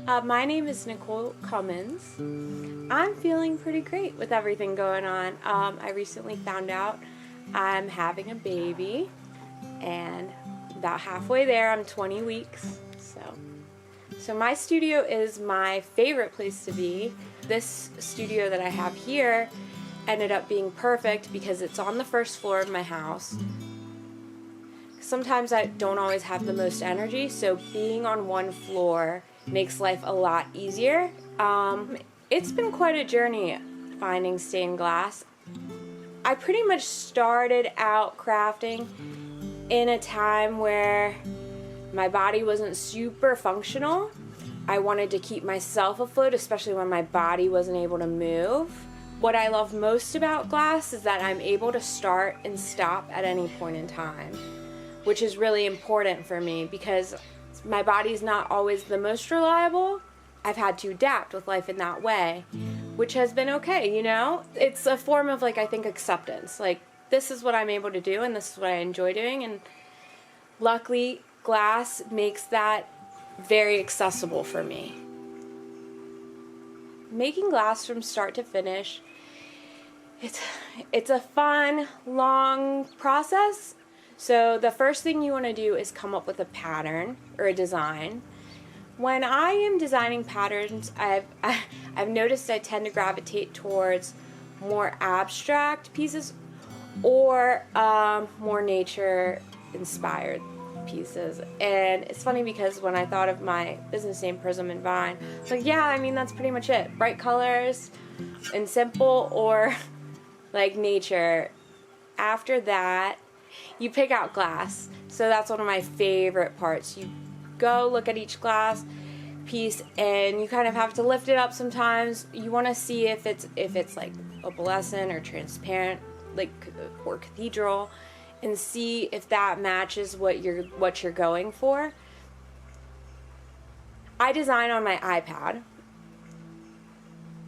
My name is Nicole Cummins. I'm feeling pretty great with everything going on. I recently found out I'm having a baby, and about halfway there, I'm 20 weeks. So my studio is my favorite place to be. This studio that I have here ended up being perfect because it's on the first floor of my house. Sometimes I don't always have the most energy, so being on one floor makes life a lot easier. It's been quite a journey finding stained glass. I pretty much started out crafting in a time where my body wasn't super functional. I wanted to keep myself afloat, especially when my body wasn't able to move. What I love most about glass is that I'm able to start and stop at any point in time, which is really important for me because my body's not always the most reliable. I've had to adapt with life in that way, which has been okay, you know? It's a form of, I think, acceptance. This is what I'm able to do and this is what I enjoy doing, and luckily glass makes that very accessible for me. Making glass from start to finish, it's a fun, long process. So the first thing you want to do is come up with a pattern or a design. When I am designing patterns, I've noticed I tend to gravitate towards more abstract pieces or more nature-inspired pieces. And it's funny because when I thought of my business name, Prism and Vine, it's that's pretty much it. Bright colors and simple, or nature. After that, you pick out glass. So that's one of my favorite parts. You go look at each glass piece and you kind of have to lift it up sometimes. You want to see if it's opalescent or transparent, or cathedral, and see if that matches what you're going for. I design on my iPad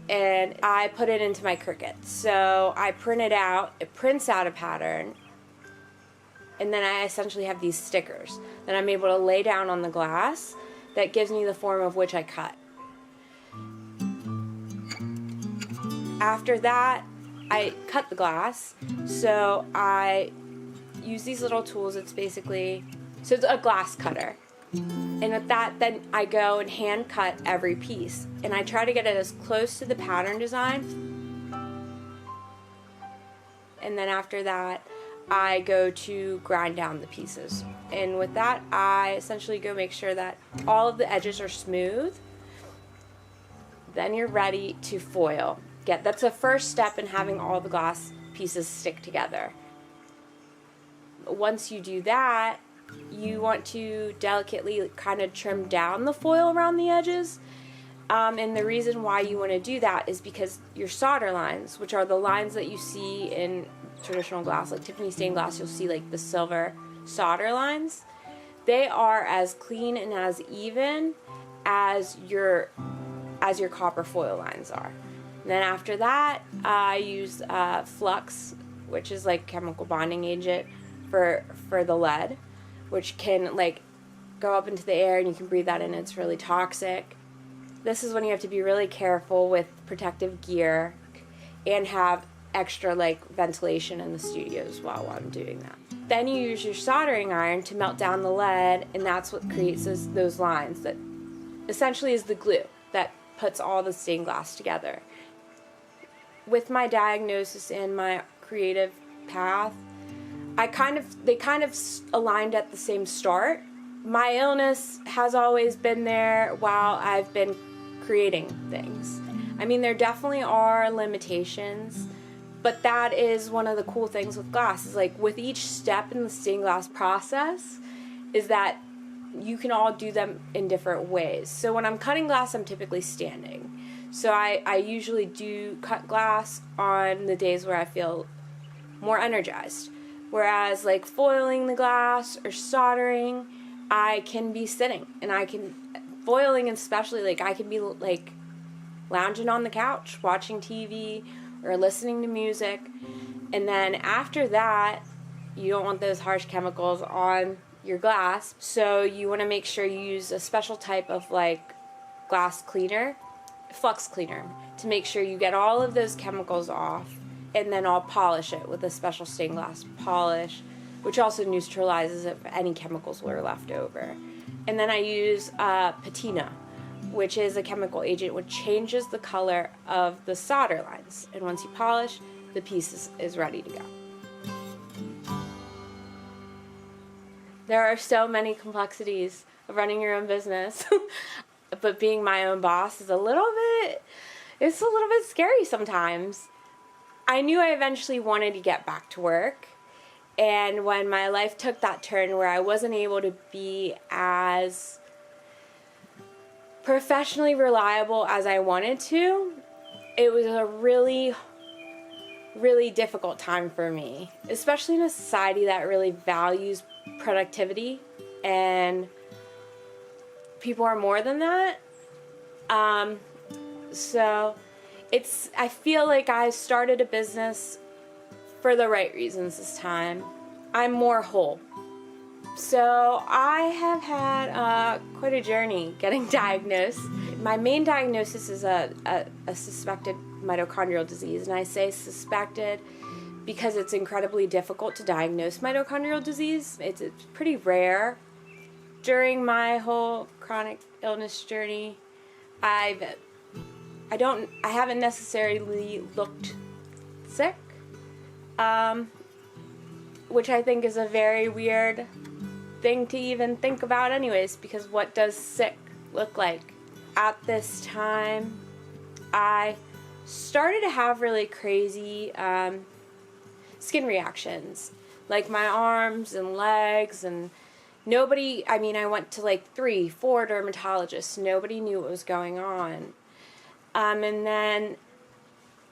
and I put it into my Cricut. So I print it out, it prints out a pattern, and then I essentially have these stickers that I'm able to lay down on the glass that gives me the form of which I cut. After that, I cut the glass. So I use these little tools. It's a glass cutter. And with that, then I go and hand cut every piece. And I try to get it as close to the pattern design. And then after that, I go to grind down the pieces. And with that, I essentially go make sure that all of the edges are smooth. Then you're ready to foil. That's the first step in having all the glass pieces stick together. Once you do that, you want to delicately kind of trim down the foil around the edges. And the reason why you want to do that is because your solder lines, which are the lines that you see in traditional glass, like Tiffany stained glass, you'll see the silver solder lines. They are as clean and as even as your copper foil lines are. And then after that, I use flux, which is chemical bonding agent for the lead, which can go up into the air and you can breathe that in. It's really toxic. This is when you have to be really careful with protective gear and have extra ventilation in the studios while I'm doing that. Then you use your soldering iron to melt down the lead, and that's what creates those lines that essentially is the glue that puts all the stained glass together. With my diagnosis and my creative path, they kind of aligned at the same start. My illness has always been there while I've been creating things. There definitely are limitations, but that is one of the cool things with glass, is with each step in the stained glass process is that you can all do them in different ways. So when I'm cutting glass, I'm typically standing. So I usually do cut glass on the days where I feel more energized. Whereas foiling the glass or soldering, I can be sitting, and foiling especially, I can be lounging on the couch, watching TV or listening to music. And then after that, you don't want those harsh chemicals on your glass, so you want to make sure you use a special type of glass cleaner, flux cleaner, to make sure you get all of those chemicals off, and then I'll polish it with a special stained glass polish, which also neutralizes if any chemicals were left over. And then I use patina, which is a chemical agent which changes the color of the solder lines. And once you polish, the piece is ready to go. There are so many complexities of running your own business, but being my own boss is a little bit scary sometimes. I knew I eventually wanted to get back to work, and when my life took that turn where I wasn't able to be as professionally reliable as I wanted to, it was a really, really difficult time for me, especially in a society that really values productivity, and people are more than that. So I feel like I started a business for the right reasons this time. I'm more whole. So I have had quite a journey getting diagnosed. My main diagnosis is a suspected mitochondrial disease, and I say suspected because it's incredibly difficult to diagnose mitochondrial disease. It's pretty rare. During my whole chronic illness journey, I haven't necessarily looked sick, which I think is a very weird thing to even think about anyways, because what does sick look like? At this time, I started to have really crazy skin reactions, like my arms and legs, and I went to like 3-4 dermatologists. Nobody knew what was going on. And then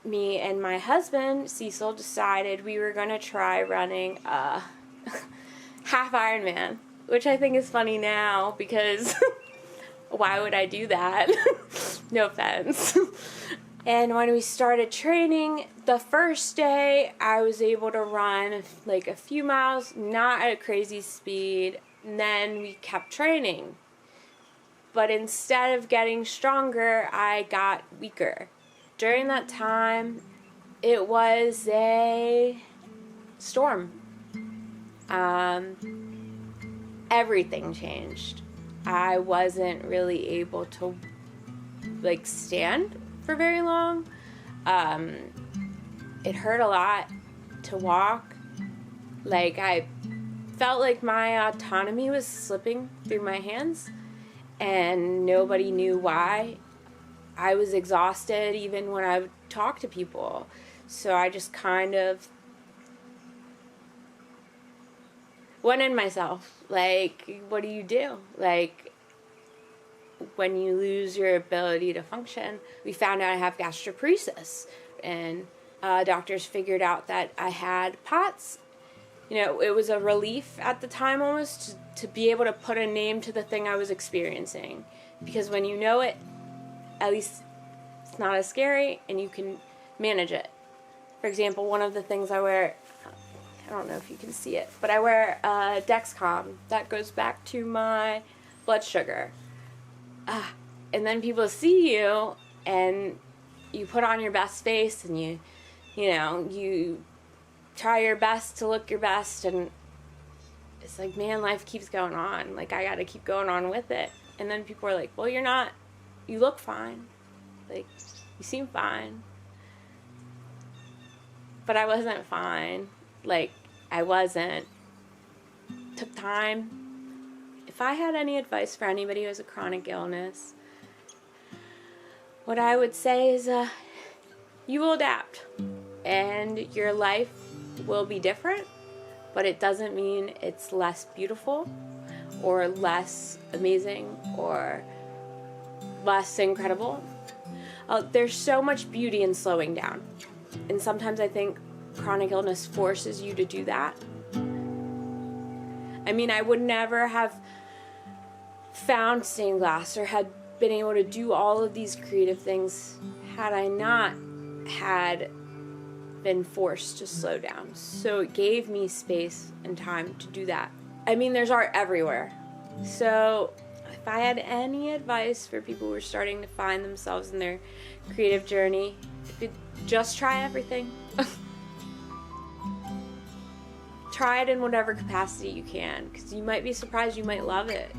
me and my husband, Cecil, decided we were going to try running a half Ironman, which I think is funny now because why would I do that? No offense. And when we started training, the first day I was able to run like a few miles, not at a crazy speed. And then we kept training. But instead of getting stronger, I got weaker. During that time, it was a storm. Everything changed. I wasn't really able to stand for very long. It hurt a lot to walk. I felt like my autonomy was slipping through my hands, and nobody knew why. I was exhausted even when I would talk to people. So I just kind of went in myself. What do you do? When you lose your ability to function. We found out I have gastroparesis, and doctors figured out that I had POTS. It was a relief at the time almost to be able to put a name to the thing I was experiencing. Because when you know it, at least it's not as scary and you can manage it. For example, one of the things I wear, I don't know if you can see it, but I wear a Dexcom. That goes back to my blood sugar. And then people see you and you put on your best face and you try your best to look your best, and it's like, man, life keeps going on. I gotta keep going on with it. And then people are like, well, you look fine. You seem fine. But I wasn't fine. I wasn't. Took time. If I had any advice for anybody who has a chronic illness, what I would say is you will adapt. And your life will be different, but it doesn't mean it's less beautiful or less amazing or less incredible. There's so much beauty in slowing down, and sometimes I think chronic illness forces you to do that. I would never have found stained glass or had been able to do all of these creative things had I not had been forced to slow down. So it gave me space and time to do that. There's art everywhere. So if I had any advice for people who are starting to find themselves in their creative journey, just try everything. Try it in whatever capacity you can, because you might be surprised, you might love it.